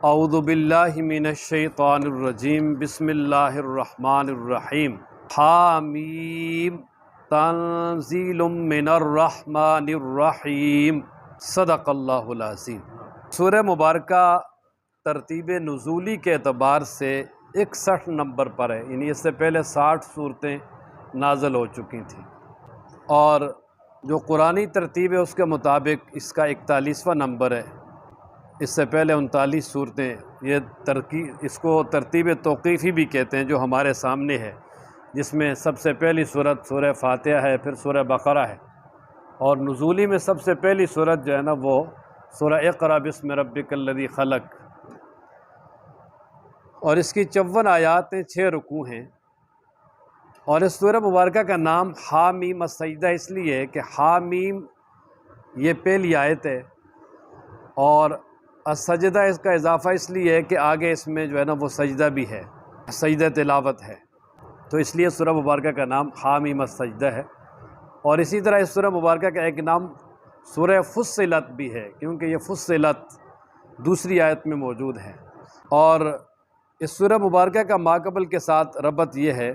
اعوذ باللہ من الشیطان الرجیم بسم اللہ الرحمن الرحیم حامیم تنزیل من الرحمن الرحیم صدق اللہ العظیم۔ سورہ مبارکہ ترتیب نزولی کے اعتبار سے 61 نمبر پر ہے، یعنی اس سے پہلے 60 صورتیں نازل ہو چکی تھیں، اور جو قرآنی ترتیب ہے اس کے مطابق اس کا 41واں نمبر ہے۔ اس سے پہلے 39 صورتیں، اس کو ترتیب توقیفی بھی کہتے ہیں، جو ہمارے سامنے ہے، جس میں سب سے پہلی صورت سورہ فاتحہ ہے، پھر سورہ بقرہ ہے، اور نزولی میں سب سے پہلی صورت جو ہے نا وہ سورہ اقرأ بسم ربک الذی خلق، اور اس کی 54 آیات ہیں، 6 رکوع ہیں۔ اور اس سورہ مبارکہ کا نام حامیم السجدہ اس لیے ہے کہ حامیم یہ پہلی آیت ہے، اور السجدہ اس کا اضافہ اس لیے ہے کہ آگے اس میں جو ہے نا وہ سجدہ بھی ہے، سجدہ تلاوت ہے، تو اس لیے سورہ مبارکہ کا نام حامیم السجدہ ہے۔ اور اسی طرح اس سورہ مبارکہ کا ایک نام سورہ فصلت بھی ہے، کیونکہ یہ فصلت دوسری آیت میں موجود ہے۔ اور اس سورہ مبارکہ کا ماقبل کے ساتھ ربط یہ ہے